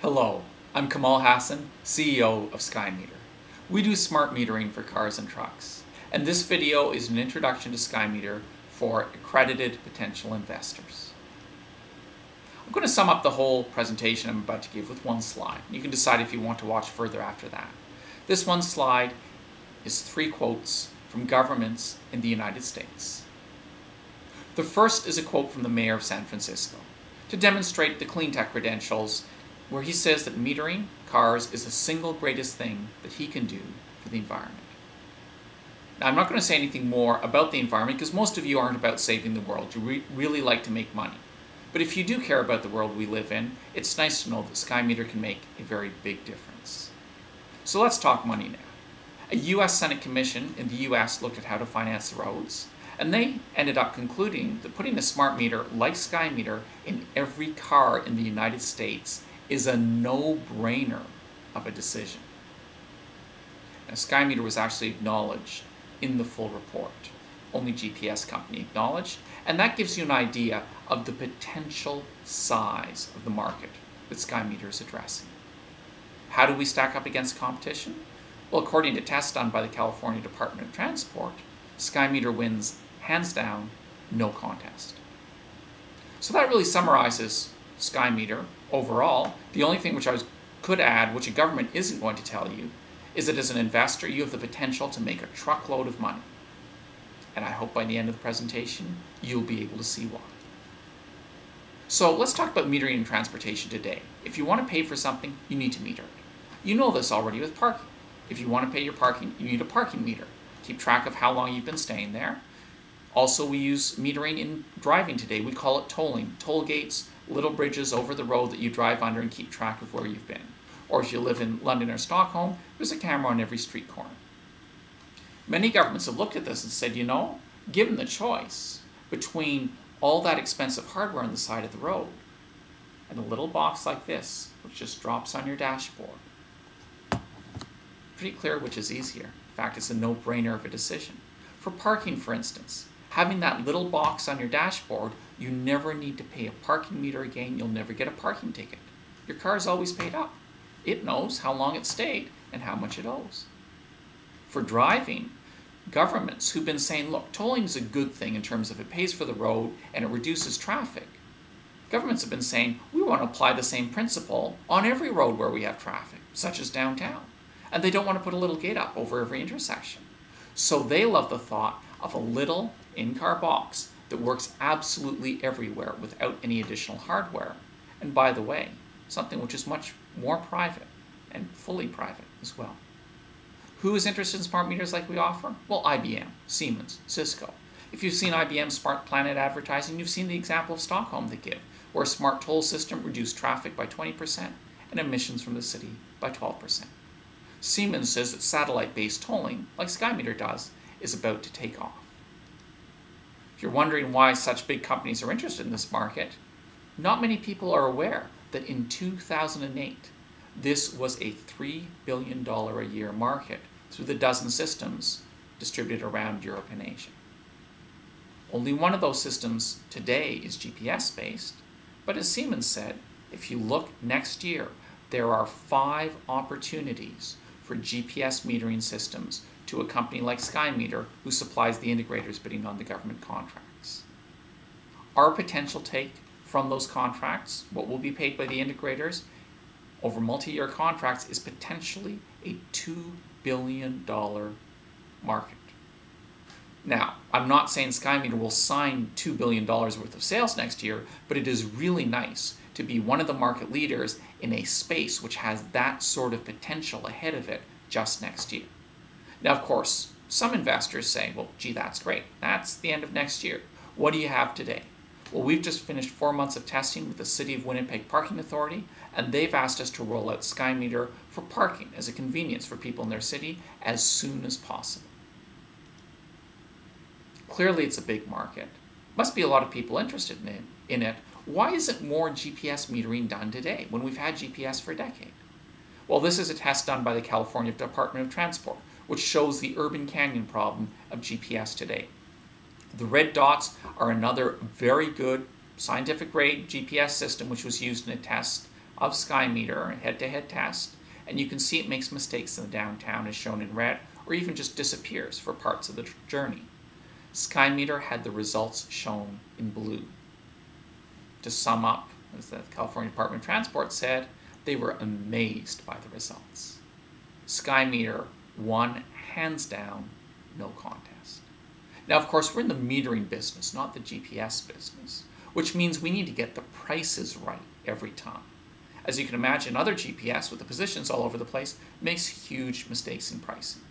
Hello, I'm Kamal Hassan, CEO of Skymeter. We do smart metering for cars and trucks, and this video is an introduction to Skymeter for accredited potential investors. I'm going to sum up the whole presentation I'm about to give with one slide. You can decide if you want to watch further after that. This one slide is 3 quotes from governments in the United States. The first is a quote from the mayor of San Francisco to demonstrate the clean tech credentials, where he says that metering cars is the single greatest thing that he can do for the environment. Now, I'm not going to say anything more about the environment because most of you aren't about saving the world. You really like to make money. But if you do care about the world we live in, it's nice to know that Skymeter can make a very big difference. So let's talk money now. A US Senate commission in the US looked at how to finance the roads, and they ended up concluding that putting a smart meter like Skymeter in every car in the United States is a no-brainer of a decision. Now, Skymeter was actually acknowledged in the full report. Only GPS company acknowledged, and that gives you an idea of the potential size of the market that Skymeter is addressing. How do we stack up against competition? Well, according to tests done by the California Department of Transport, Skymeter wins hands down, no contest. So that really summarizes Skymeter overall. The only thing which I could add, which a government isn't going to tell you, is that as an investor you have the potential to make a truckload of money. And I hope by the end of the presentation you'll be able to see why. So let's talk about metering and transportation today. If you want to pay for something, you need to meter it. You know this already with parking. If you want to pay your parking, you need a parking meter. Keep track of how long you've been staying there. Also, we use metering in driving today. We call it tolling. Toll gates, little bridges over the road that you drive under and keep track of where you've been. Or if you live in London or Stockholm, there's a camera on every street corner. Many governments have looked at this and said, you know, given the choice between all that expensive hardware on the side of the road and a little box like this, which just drops on your dashboard, pretty clear which is easier. In fact, it's a no-brainer of a decision. For parking, for instance, having that little box on your dashboard, you never need to pay a parking meter again. You'll never get a parking ticket. Your car is always paid up. It knows how long it stayed and how much it owes. For driving, governments who've been saying, look, tolling is a good thing in terms of it pays for the road and it reduces traffic. Governments have been saying, we want to apply the same principle on every road where we have traffic, such as downtown. And they don't want to put a little gate up over every intersection. So they love the thought of a little in-car box that works absolutely everywhere without any additional hardware. And by the way, something which is much more private and fully private as well. Who is interested in smart meters like we offer? Well, IBM, Siemens, Cisco. If you've seen IBM's Smart Planet advertising, you've seen the example of Stockholm they give, where a smart toll system reduced traffic by 20% and emissions from the city by 12%. Siemens says that satellite-based tolling, like Skymeter does, is about to take off. If you're wondering why such big companies are interested in this market, not many people are aware that in 2008, this was a $3 billion a year market through the dozen systems distributed around Europe and Asia. Only one of those systems today is GPS-based, but as Siemens said, if you look next year, there are 5 opportunities for GPS metering systems to a company like Skymeter, who supplies the integrators bidding on the government contracts. Our potential take from those contracts, what will be paid by the integrators over multi-year contracts, is potentially a $2 billion market. Now, I'm not saying Skymeter will sign $2 billion worth of sales next year, but it is really nice to be one of the market leaders in a space which has that sort of potential ahead of it just next year. Now, of course, some investors say, well, gee, that's great. That's the end of next year. What do you have today? Well, we've just finished 4 months of testing with the City of Winnipeg Parking Authority, and they've asked us to roll out Skymeter for parking as a convenience for people in their city as soon as possible. Clearly, it's a big market. Must be a lot of people interested in it. Why isn't more GPS metering done today when we've had GPS for a decade? Well, this is a test done by the California Department of Transport, which shows the urban canyon problem of GPS today. The red dots are another very good scientific grade GPS system which was used in a test of Skymeter, a head-to-head test, and you can see it makes mistakes in the downtown as shown in red, or even just disappears for parts of the journey. Skymeter had the results shown in blue. To sum up, as the California Department of Transport said, they were amazed by the results. Skymeter won hands down, no contest. Now, of course, we're in the metering business, not the GPS business, which means we need to get the prices right every time. As you can imagine, other GPS with the positions all over the place makes huge mistakes in pricing.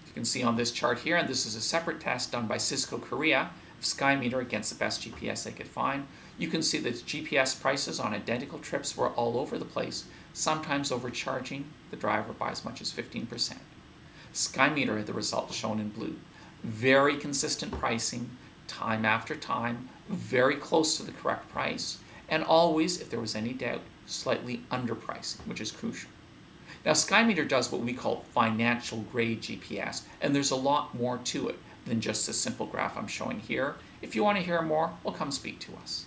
You can see on this chart here, and this is a separate test done by Cisco Korea of Skymeter against the best GPS they could find. You can see that GPS prices on identical trips were all over the place, sometimes overcharging the driver by as much as 15%. Skymeter had the results shown in blue. Very consistent pricing, time after time, very close to the correct price, and always, if there was any doubt, slightly underpricing, which is crucial. Now, Skymeter does what we call financial grade GPS, and there's a lot more to it than just the simple graph I'm showing here. If you want to hear more, well, come speak to us.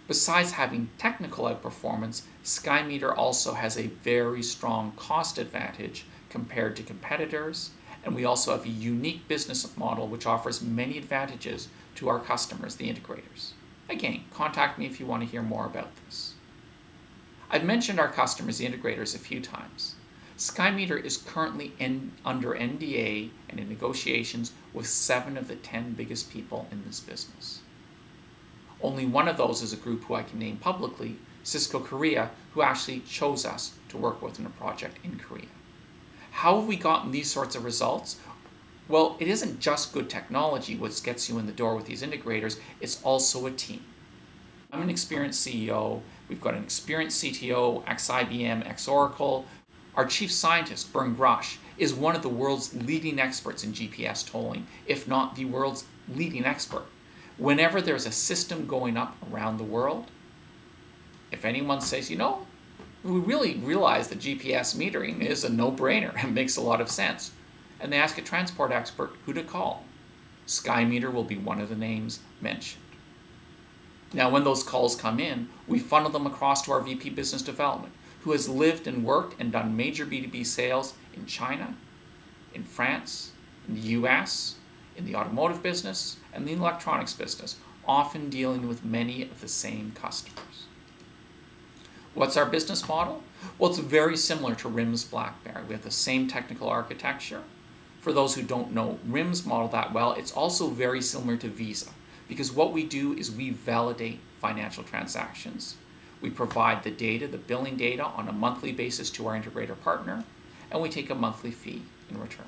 Besides having technical outperformance, Skymeter also has a very strong cost advantage compared to competitors, and we also have a unique business model which offers many advantages to our customers, the integrators. Again, contact me if you want to hear more about this. I've mentioned our customers, the integrators, a few times. Skymeter is currently under NDA and in negotiations with 7 of the 10 biggest people in this business. Only one of those is a group who I can name publicly, Cisco Korea, who actually chose us to work with in a project in Korea. How have we gotten these sorts of results? Well, it isn't just good technology which gets you in the door with these integrators, it's also a team. I'm an experienced CEO, we've got an experienced CTO, ex-IBM, ex-Oracle. Our chief scientist, Bernd Grush, is one of the world's leading experts in GPS tolling, if not the world's leading expert. Whenever there's a system going up around the world, if anyone says, you know, we really realize that GPS metering is a no-brainer and makes a lot of sense, and they ask a transport expert who to call, Skymeter will be one of the names mentioned. Now, when those calls come in, we funnel them across to our VP Business Development, who has lived and worked and done major B2B sales in China, in France, in the US, in the automotive business, and the electronics business, often dealing with many of the same customers. What's our business model? Well, it's very similar to RIM's BlackBerry. We have the same technical architecture. For those who don't know RIM's model that well, it's also very similar to Visa, because what we do is we validate financial transactions. We provide the data, the billing data, on a monthly basis to our integrator partner, and we take a monthly fee in return.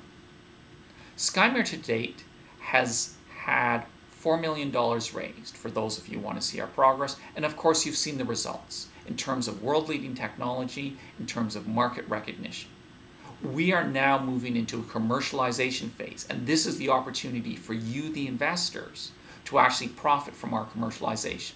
Skymeter to date has had $4 million raised, for those of you who want to see our progress, and of course you've seen the results in terms of world-leading technology, in terms of market recognition. We are now moving into a commercialization phase, and this is the opportunity for you, the investors, to actually profit from our commercialization.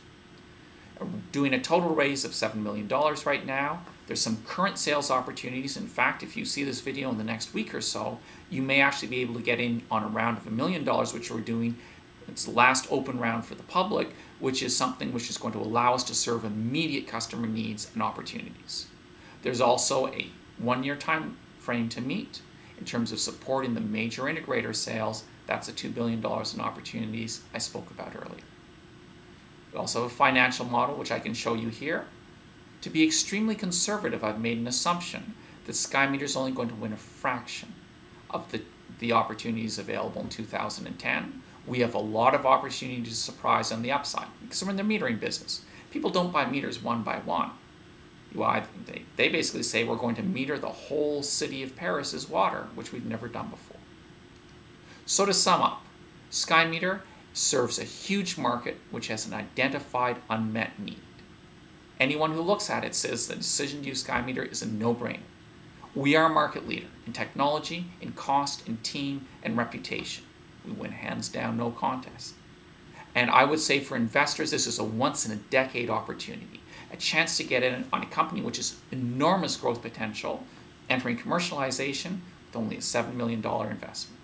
We're doing a total raise of $7 million right now. There's some current sales opportunities. In fact, if you see this video in the next week or so, you may actually be able to get in on a round of $1 million, which we're doing. It's the last open round for the public, which is something which is going to allow us to serve immediate customer needs and opportunities. There's also a 1-year time frame to meet in terms of supporting the major integrator sales. That's the $2 billion in opportunities I spoke about earlier. We also have a financial model, which I can show you here. To be extremely conservative, I've made an assumption that Skymeter is only going to win a fraction of the opportunities available in 2010. We have a lot of opportunity to surprise on the upside, because we're in the metering business. People don't buy meters one by one. They basically say we're going to meter the whole city of Paris's water, which we've never done before. So to sum up, Skymeter serves a huge market which has an identified unmet need. Anyone who looks at it says the decision to use Skymeter is a no-brainer. We are a market leader in technology, in cost, in team, and reputation. We win hands down, no contest. And I would say for investors, this is a once-in-a-decade opportunity, a chance to get in on a company which has enormous growth potential, entering commercialization with only a $7 million investment.